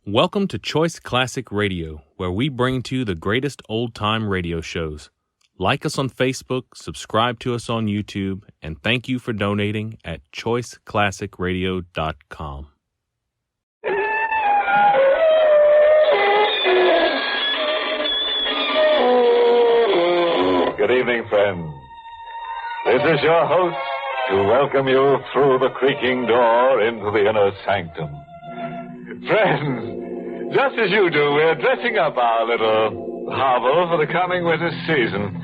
Welcome to Choice Classic Radio, where we bring to you the greatest old-time radio shows. Like us on Facebook, subscribe to us on YouTube, and thank you for donating at choiceclassicradio.com. Good evening, friends. This is your host to welcome you through the creaking door into the inner sanctum. Friends, just as you do, we're dressing up our little hovel for the coming winter season.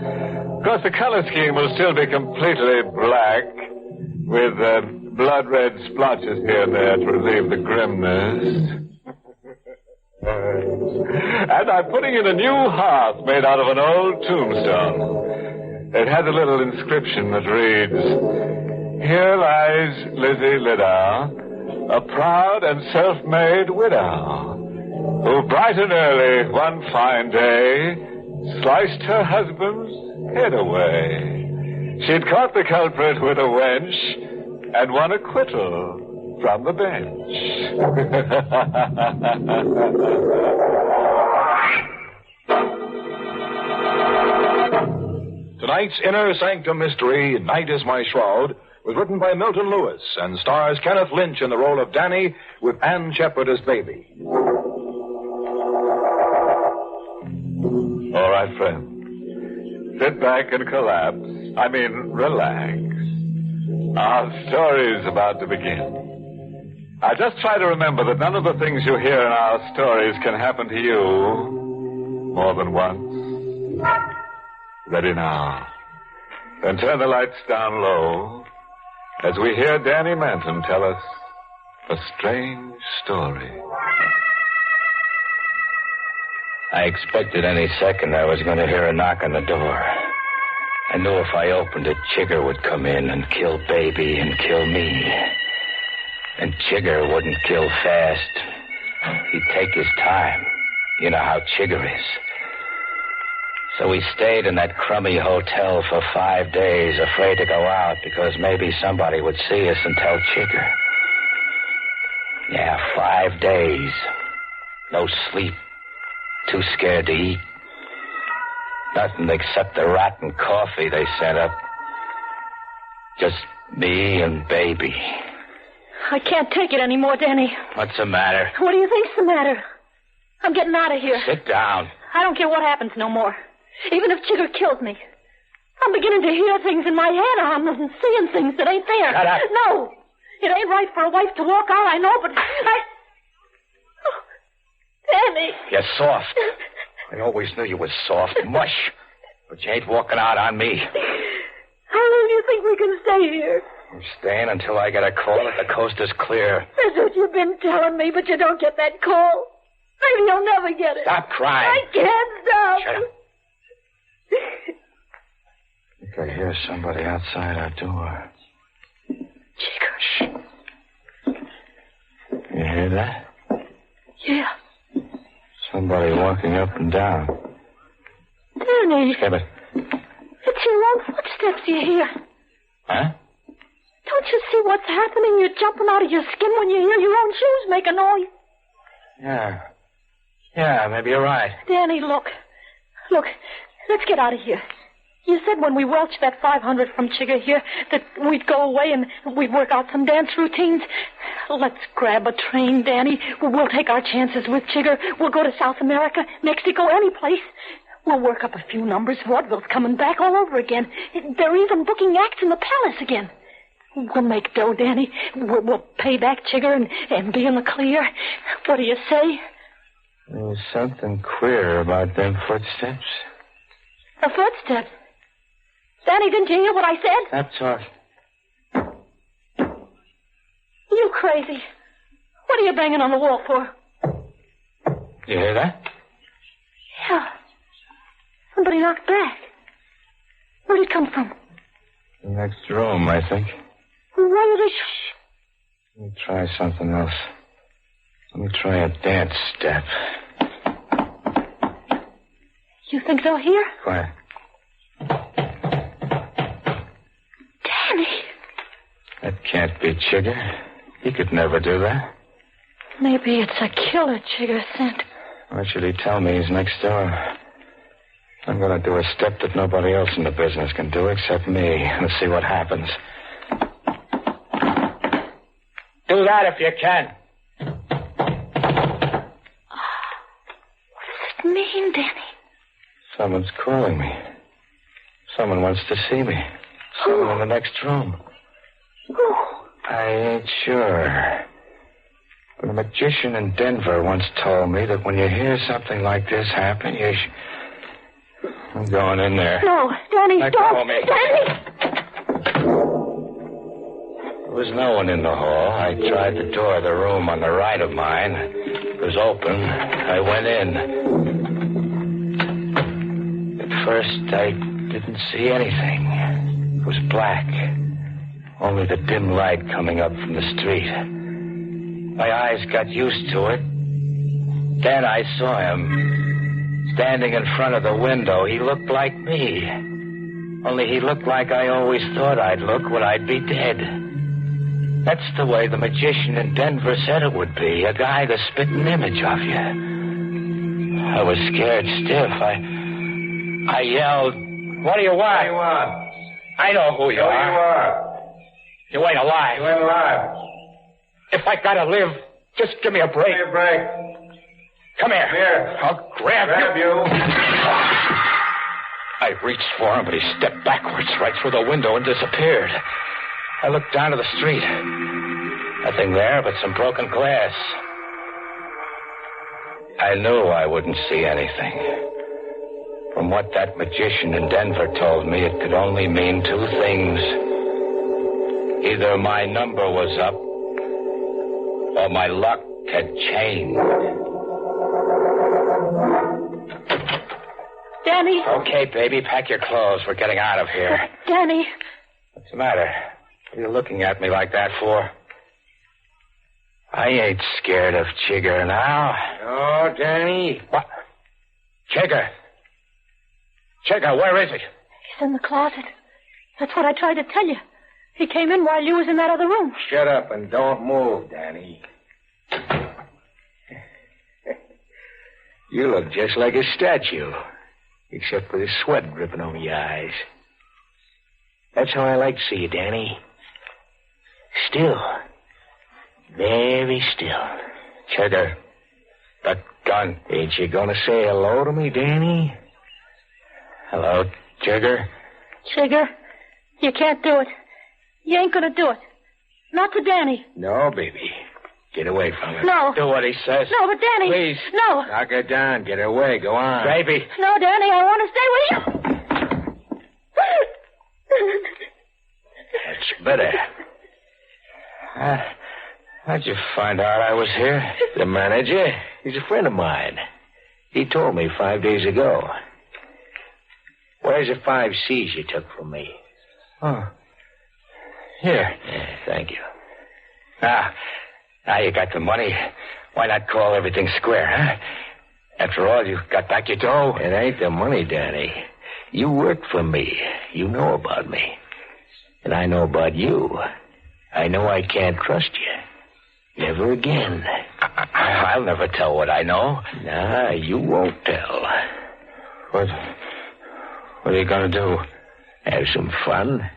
Of course, the color scheme will still be completely black, with blood-red splotches here and there to relieve the grimness. And I'm putting in a new hearth made out of an old tombstone. It has a little inscription that reads, "Here lies Lizzie Liddell, a proud and self-made widow, who bright and early one fine day sliced her husband's head away. She'd caught the culprit with a wench and won acquittal from the bench." Tonight's Inner Sanctum mystery, Night is My Shroud, was written by Milton Lewis and stars Kenneth Lynch in the role of Danny with Ann Shepard as Baby. All right, friends. Sit back and relax. Our story's about to begin. I just try to remember that none of the things you hear in our stories can happen to you more than once. Ready now. Then turn the lights down low as we hear Danny Manton tell us a strange story. I expected any second I was going to hear a knock on the door. I knew if I opened it, Chigger would come in and kill Baby and kill me. And Chigger wouldn't kill fast. He'd take his time. You know how Chigger is. So we stayed in that crummy hotel for 5 days, afraid to go out because maybe somebody would see us and tell Chigger. Yeah, 5 days. No sleep. Too scared to eat. Nothing except the rotten coffee they sent up. Just me and Baby. I can't take it anymore, Danny. What's the matter? What do you think's the matter? I'm getting out of here. Sit down. I don't care what happens no more. Even if Chigger kills me. I'm beginning to hear things in my head. I'm seeing things that ain't there. Shut up. No. It ain't right for a wife to walk out, I know, but Oh, Danny. You're soft. I always knew you was soft. Mush. But you ain't walking out on me. How long do you think we can stay here? I'm staying until I get a call that the coast is clear. That's what you've been telling me, but you don't get that call. Maybe you'll never get it. Stop crying. I can't stop. Shut up. I think I hear somebody outside our door. Chigger. Shh. You hear that? Yeah. Somebody walking up and down. Danny. Skip it. It's your own footsteps you hear. Huh? Don't you see what's happening? You're jumping out of your skin when you hear your own shoes make a noise. Yeah. Yeah, maybe you're right. Danny, look. Look, let's get out of here. You said when we welched that 500 from Chigger here that we'd go away and we'd work out some dance routines. Let's grab a train, Danny. We'll take our chances with Chigger. We'll go to South America, Mexico, any place. We'll work up a few numbers. Vaudeville's coming back all over again. They're even booking acts in the palace again. We'll make dough, Danny. We'll pay back Chigger and be in the clear. What do you say? There's something queer about them footsteps. A footstep? Danny, didn't you hear what I said? Stop talking. You crazy. What are you banging on the wall for? You hear that? Yeah. Somebody knocked back. Where'd it come from? The next room, I think. Why are they... Let me try something else. Let me try a dance step. You think they'll hear? Quiet. Danny. That can't be Chigger. He could never do that. Maybe it's a killer Chigger sent. Why should he tell me he's next door? I'm going to do a step that nobody else in the business can do except me. Let's see what happens. Do that if you can. What does it mean, Danny? Someone's calling me. Someone wants to see me. Someone in the next room. Who? I ain't sure. But a magician in Denver once told me that when you hear something like this happen, I'm going in there. No, Danny, Let don't. go of me. Danny! There was no one in the hall. I tried the door of the room on the right of mine. It was open. I went in. At first, I didn't see anything. It was black. Only the dim light coming up from the street. My eyes got used to it. Then I saw him. Standing in front of the window, he looked like me. Only he looked like I always thought I'd look when I'd be dead. That's the way the magician in Denver said it would be. A guy to spit an image of you. I was scared stiff. I yelled, "What do you want?" What do you want? I know who you Who are. you are? You ain't alive. You ain't alive. If I gotta live, just give me a break. Give me a break. Come here. Here. I'll grab you. I reached for him, but he stepped backwards right through the window and disappeared. I looked down to the street. Nothing there but some broken glass. I knew I wouldn't see anything. From what that magician in Denver told me, it could only mean two things. Either my number was up, or my luck had changed. Danny. Okay, baby, pack your clothes. We're getting out of here. Danny. What's the matter? What are you looking at me like that for? I ain't scared of Chigger now. Oh, Danny. What? Chigger? Chigger, where is he? He's in the closet. That's what I tried to tell you. He came in while you was in that other room. Shut up and don't move, Danny. You look just like a statue, except for the sweat dripping over your eyes. That's how I like to see you, Danny. Still. Very still. Chigger, that gun. Ain't you gonna say hello to me, Danny? Hello, Chigger. Chigger, you can't do it. You ain't gonna do it. Not to Danny. No, baby. Get away from her. No. Do what he says. No, but Danny. Please. No. Knock her down. Get away. Go on. Baby. No, Danny, I want to stay with you. That's better. How'd you find out I was here? The manager, he's a friend of mine. He told me 5 days ago. Where's the 5 C's you took from me? Oh. Here. Yeah, thank you. Now you got the money. Why not call everything square, huh? After all, you got back your dough. It ain't the money, Danny. You work for me. You know about me. And I know about you. I know I can't trust you. Never again. I'll never tell what I know. Nah, you won't tell. What are you going to do? Have some fun.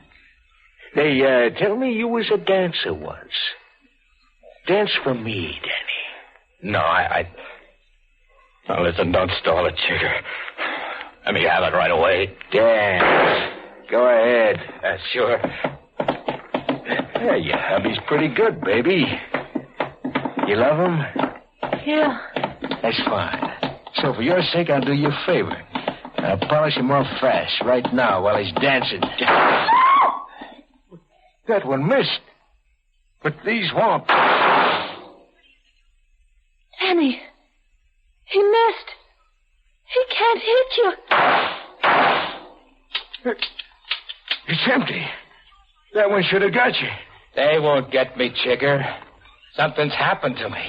They tell me you was a dancer once. Dance for me, Danny. No, Now, listen, don't stall it, Chigger. Let me have it right away. Dance. Go ahead. Sure. Yeah, your hubby's pretty good, baby. You love him? Yeah. That's fine. So for your sake, I'll do you a favor. I'll polish him off fast right now while he's dancing. That one missed. But these won't. Danny. He missed. He can't hit you. It's empty. That one should have got you. They won't get me, Chigger. Something's happened to me.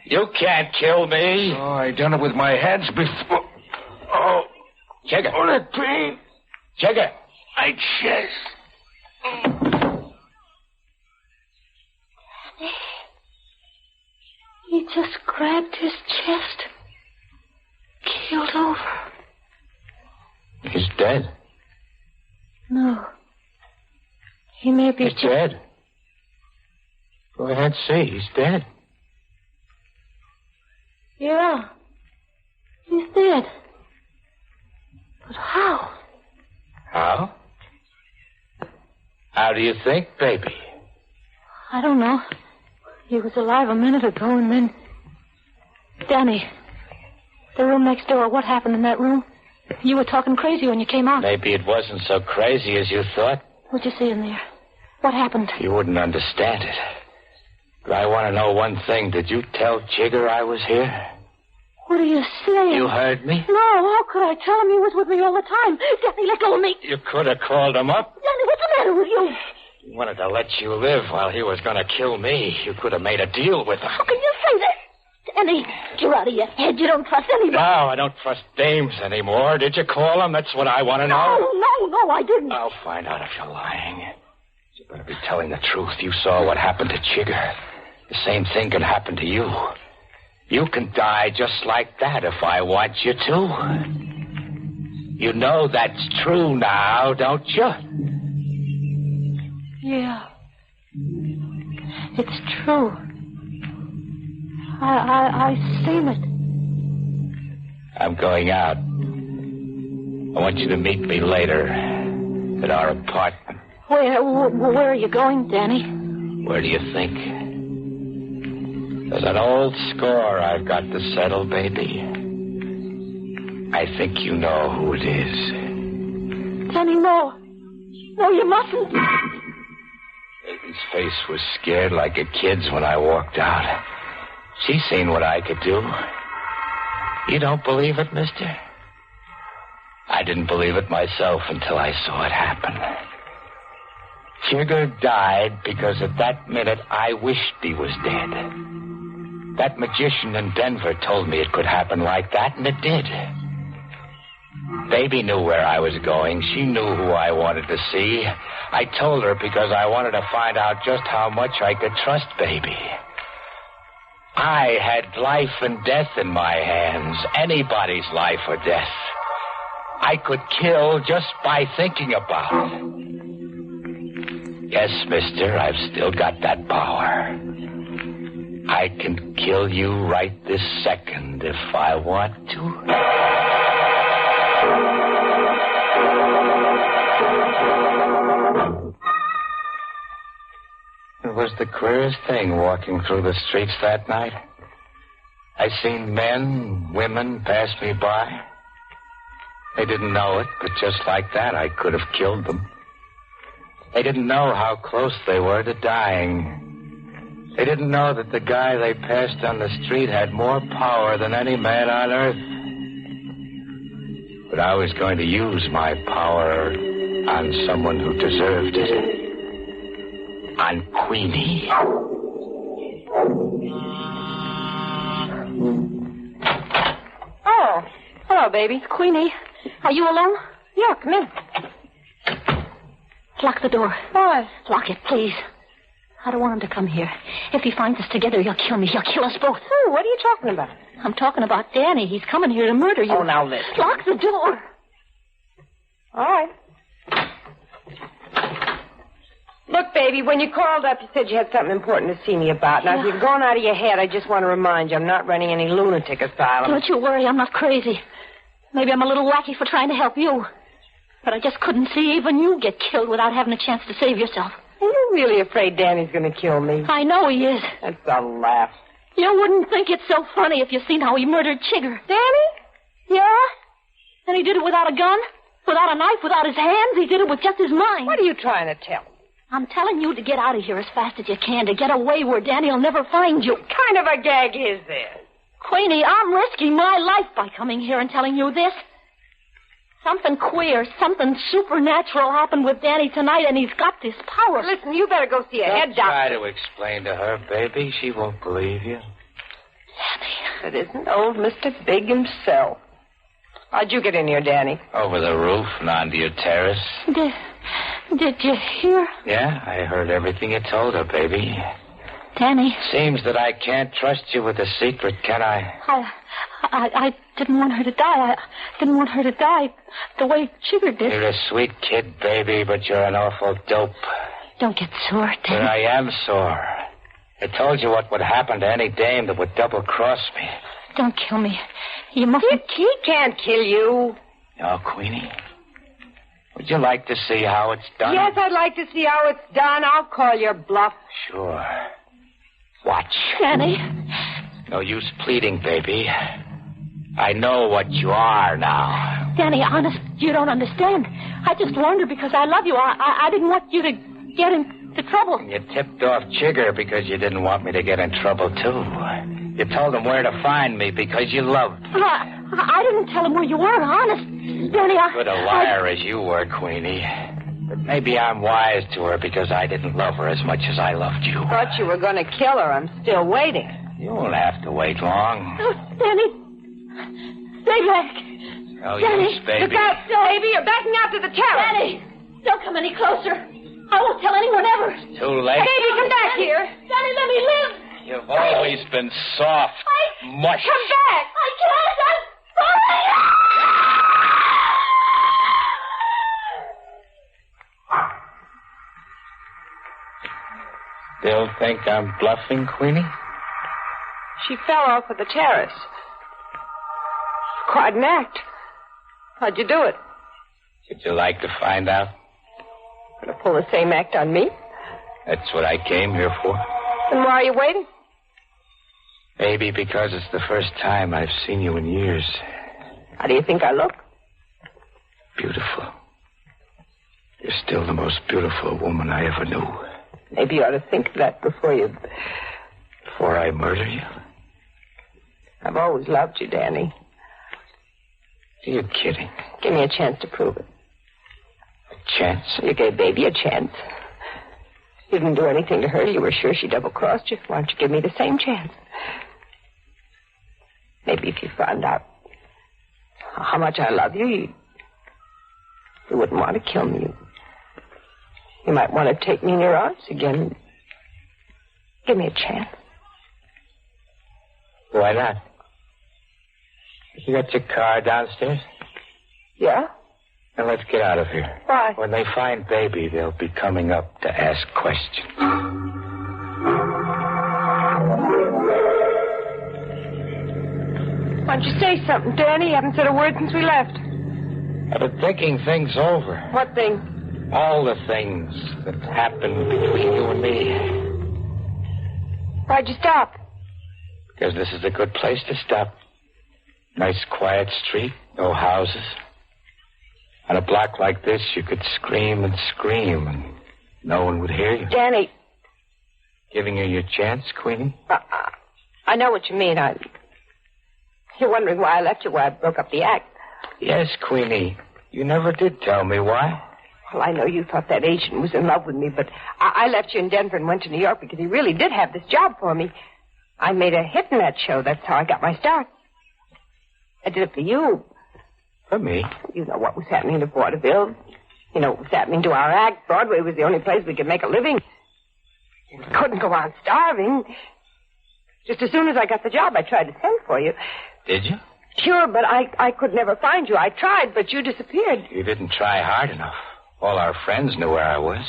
You can't kill me. Oh, I done it with my hands before. Oh, Chigger. oh, that pain. Chigger. My chest. He just grabbed his chest. Keeled over. He's dead. No. He may be He's dead. Go ahead, see. He's dead. Yeah. He's dead. But how? How? How do you think, baby? I don't know. He was alive a minute ago, and then... Danny, the room next door, what happened in that room? You were talking crazy when you came out. Maybe it wasn't so crazy as you thought. What'd you see in there? What happened? You wouldn't understand it. But I want to know one thing. Did you tell Jigger I was here? What are you saying? You heard me? No, how could I tell him he was with me all the time? Danny, let go of me. You could have called him up. Danny, what's the matter with you? He wanted to let you live while he was going to kill me. You could have made a deal with him. How can you say that? Danny, you're out of your head. You don't trust anybody. No, I don't trust dames anymore. Did you call him? That's what I want to know. No, I didn't. I'll find out if you're lying. You better be telling the truth. You saw what happened to Jigger. The same thing could happen to you. You can die just like that if I want you to. You know that's true now, don't you? Yeah. It's true. I seen it. I'm going out. I want you to meet me later at our apartment. Where are you going, Danny? Where do you think? There's an old score I've got to settle, baby. I think you know who it is. Danny, no. No, you mustn't. Baby's face was scared like a kid's when I walked out. She seen what I could do. You don't believe it, mister? I didn't believe it myself until I saw it happen. Jigger died because at that minute I wished he was dead. That magician in Denver told me it could happen like that, and it did. Baby knew where I was going. She knew who I wanted to see. I told her because I wanted to find out just how much I could trust Baby. I had life and death in my hands, anybody's life or death. I could kill just by thinking about it. Yes, mister, I've still got that power. I can kill you right this second if I want to. It was the queerest thing walking through the streets that night. I seen men, women pass me by. They didn't know it, but just like that, I could have killed them. They didn't know how close they were to dying. They didn't know that the guy they passed on the street had more power than any man on earth. But I was going to use my power on someone who deserved it. On Queenie. Oh, hello, baby. Queenie, are you alone? Yeah, come in. Lock the door. Why? Lock it, please. I don't want him to come here. If he finds us together, he'll kill me. He'll kill us both. Oh, what are you talking about? I'm talking about Danny. He's coming here to murder you. Oh, now listen. Lock the door. All right. Look, baby, when you called up, you said you had something important to see me about. Now, if you've gone out of your head, I just want to remind you I'm not running any lunatic asylum. Don't you worry. I'm not crazy. Maybe I'm a little wacky for trying to help you. But I just couldn't see even you get killed without having a chance to save yourself. Are you really afraid Danny's going to kill me? I know he is. That's a laugh. You wouldn't think it's so funny if you seen how he murdered Chigger. Danny? Yeah? And he did it without a gun, without a knife, without his hands. He did it with just his mind. What are you trying to tell me? I'm telling you to get out of here as fast as you can, to get away where Danny'll never find you. What kind of a gag is this? Queenie, I'm risking my life by coming here and telling you this. Something queer, something supernatural happened with Danny tonight, and he's got this power. Listen, you better go see a head doctor. Try to explain to her, baby. She won't believe you. Danny. It isn't old Mr. Big himself. How'd you get in here, Danny? Over the roof and onto your terrace. Did you hear? Yeah, I heard everything you told her, baby. Danny. Seems that I can't trust you with a secret, can I? I didn't want her to die. I didn't want her to die the way Chigger did. You're a sweet kid, baby, but you're an awful dope. Don't get sore, Danny. But I am sore. I told you what would happen to any dame that would double-cross me. Don't kill me. You mustn't. He can't kill you. Oh, Queenie, would you like to see how it's done? Yes, I'd like to see how it's done. I'll call your bluff. Sure. Watch. Danny. No use pleading, baby. I know what you are now. Danny, honest, you don't understand. I just warned her because I love you. I didn't want you to get into trouble. You tipped off Chigger because you didn't want me to get in trouble, too. You told him where to find me because you loved me. I didn't tell him where you were, honest. Danny, Good a liar as you were, Queenie. But maybe I'm wise to her because I didn't love her as much as I loved you. Thought you were going to kill her. I'm still waiting. You won't have to wait long. Oh, Danny. Stay back. No Danny, use, baby. Look out, baby. You're backing out to the terrace. Danny, don't come any closer. I won't tell anyone ever. It's too late. Baby, come back here. Danny, let me live. You've always been soft. Mush. Come back. I can't. I'm sorry. Still think I'm bluffing, Queenie? She fell off of the terrace. Quite an act. How'd you do it? Would you like to find out? Gonna pull the same act on me? That's what I came here for. Then why are you waiting? Maybe because it's the first time I've seen you in years. How do you think I look? Beautiful. You're still the most beautiful woman I ever knew. Maybe you ought to think of that before I murder you? I've always loved you, Danny. You're kidding. Give me a chance to prove it. A chance? You gave Baby a chance. You didn't do anything to her. You were sure she double-crossed you. Why don't you give me the same chance? Maybe if you found out how much I love you, you wouldn't want to kill me. You might want to take me in your arms again. Give me a chance. Why not? You got your car downstairs? Yeah? Then let's get out of here. Why? When they find Baby, they'll be coming up to ask questions. Why don't you say something, Danny? You haven't said a word since we left. I've been thinking things over. What thing? All the things that happened between you and me. Why'd you stop? Because this is a good place to stop. Nice, quiet street, no houses. On a block like this, you could scream and scream, and no one would hear you. Danny. Giving you your chance, Queenie? I know what you mean. You're wondering why I left you, why I broke up the act. Yes, Queenie. You never did tell me why. Well, I know you thought that agent was in love with me, but I left you in Denver and went to New York because he really did have this job for me. I made a hit in that show. That's how I got my start. I did it for you. For me? You know what was happening to vaudeville. You know what was happening to our act. Broadway was the only place we could make a living. We couldn't go on starving. Just as soon as I got the job, I tried to send for you. Did you? Sure, but I could never find you. I tried, but you disappeared. You didn't try hard enough. All our friends knew where I was.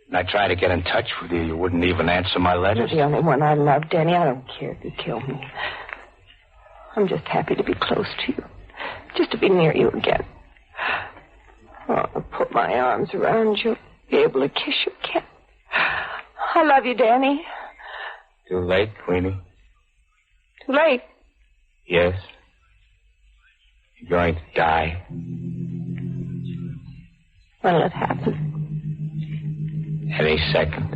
And I tried to get in touch with you. You wouldn't even answer my letters. You're the only one I love, Danny. I don't care if you kill me. I'm just happy to be close to you. Just to be near you again. Oh, I'll put my arms around you. Be able to kiss you again. I love you, Danny. Too late, Queenie. Too late. Yes. You're going to die. When'll it happen? Any second.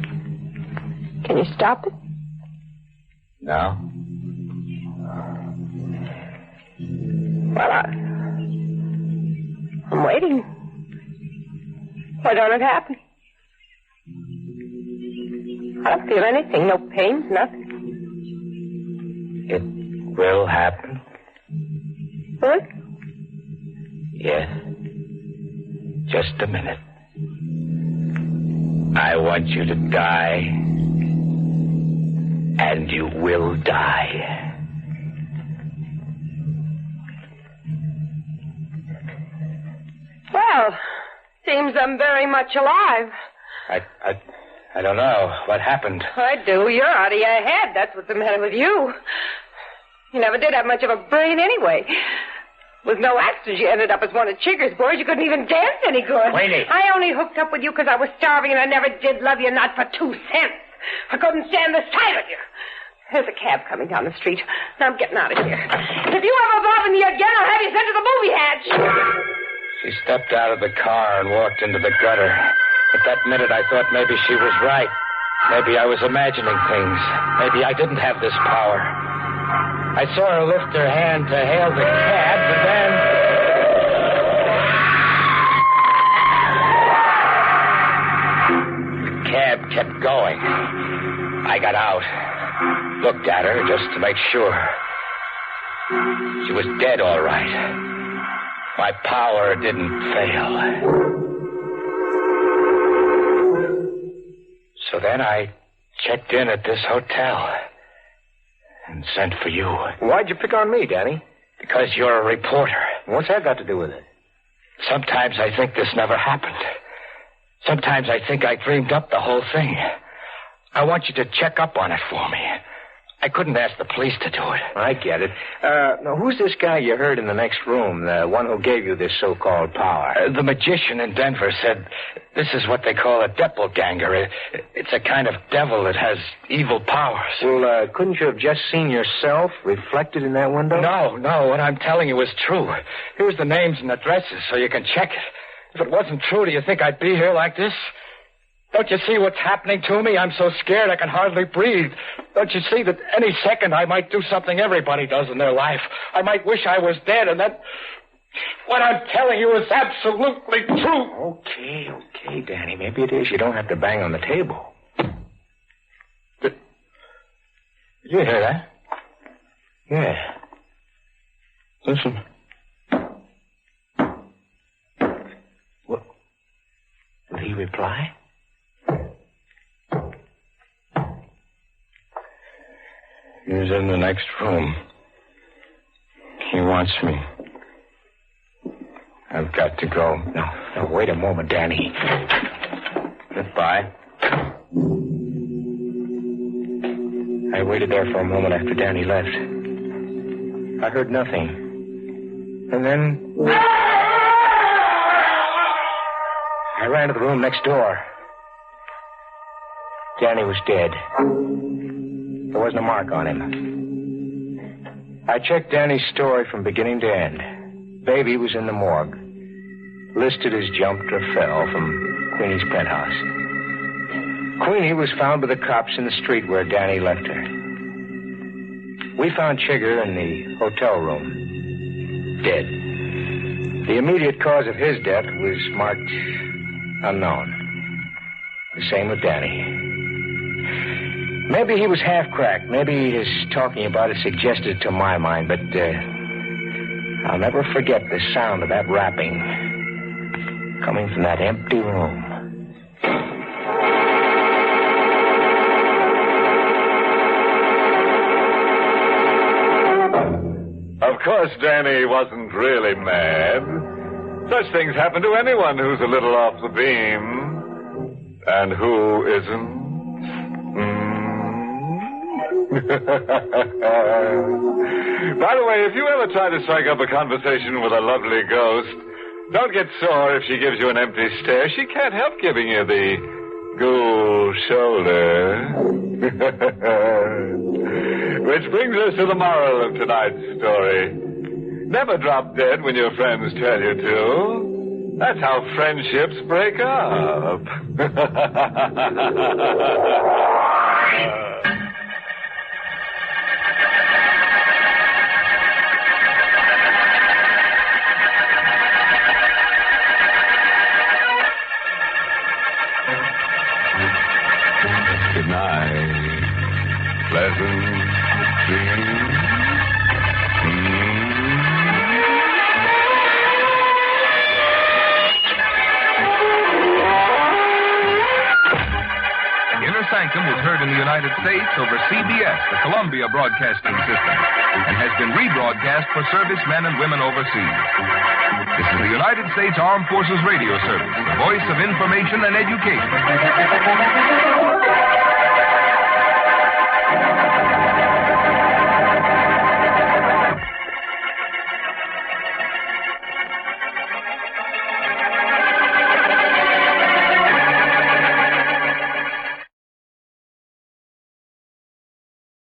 Can you stop it? No? Well, I'm waiting. Why don't it happen? I don't feel anything. No pain, nothing. It will happen. What? Yes. Just a minute. I want you to die. And you will die. Well, seems I'm very much alive. I don't know. What happened? I do. You're out of your head. That's what's the matter with you. You never did have much of a brain anyway. With no accident, you ended up as one of Chigger's boys. You couldn't even dance any good. Queenie. I only hooked up with you because I was starving and I never did love you, not for 2 cents. I couldn't stand the sight of you. There's a cab coming down the street. Now I'm getting out of here. If you ever bother me again, I'll have you sent to the movie hatch. She stepped out of the car and walked into the gutter. At that minute, I thought maybe she was right. Maybe I was imagining things. Maybe I didn't have this power. I saw her lift her hand to hail the cab, but then... The cab kept going. I got out, looked at her just to make sure. She was dead, all right. My power didn't fail. So then I checked in at this hotel and sent for you. Why'd you pick on me, Danny? Because you're a reporter. What's that got to do with it? Sometimes I think this never happened. Sometimes I think I dreamed up the whole thing. I want you to check up on it for me. I couldn't ask the police to do it. I get it. Now, who's this guy you heard in the next room, the one who gave you this so-called power? The magician in Denver said this is what they call a doppelganger. It's a kind of devil that has evil powers. Well, couldn't you have just seen yourself reflected in that window? No. What I'm telling you is true. Here's the names and addresses so you can check it. If it wasn't true, do you think I'd be here like this? Don't you see what's happening to me? I'm so scared I can hardly breathe. Don't you see that any second I might do something everybody does in their life? I might wish I was dead, and then what I'm telling you is absolutely true. Okay, Danny. Maybe it is. You don't have to bang on the table. Did you hear that? Yeah. Listen. What? Will he reply? He's in the next room. He wants me. I've got to go. No, wait a moment, Danny. Goodbye. I waited there for a moment after Danny left. I heard nothing. And then... I ran to the room next door. Danny was dead. There wasn't a mark on him. I checked Danny's story from beginning to end. Baby was in the morgue. Listed as jumped or fell from Queenie's penthouse. Queenie was found by the cops in the street where Danny left her. We found Chigger in the hotel room, dead. The immediate cause of his death was marked unknown. The same with Danny. Maybe he was half-cracked. Maybe his talking about it suggested it to my mind, but I'll never forget the sound of that rapping coming from that empty room. Of course, Danny wasn't really mad. Such things happen to anyone who's a little off the beam. And who isn't? By the way, if you ever try to strike up a conversation with a lovely ghost, don't get sore if she gives you an empty stare. She can't help giving you the ghoul shoulder. Which brings us to the moral of tonight's story. Never drop dead when your friends tell you to. That's how friendships break up. Good night. Pleasant dreams. Inner Sanctum was heard in the United States over CBS, the Columbia Broadcasting System, and has been rebroadcast for servicemen and women overseas. This is the United States Armed Forces Radio Service, the voice of information and education.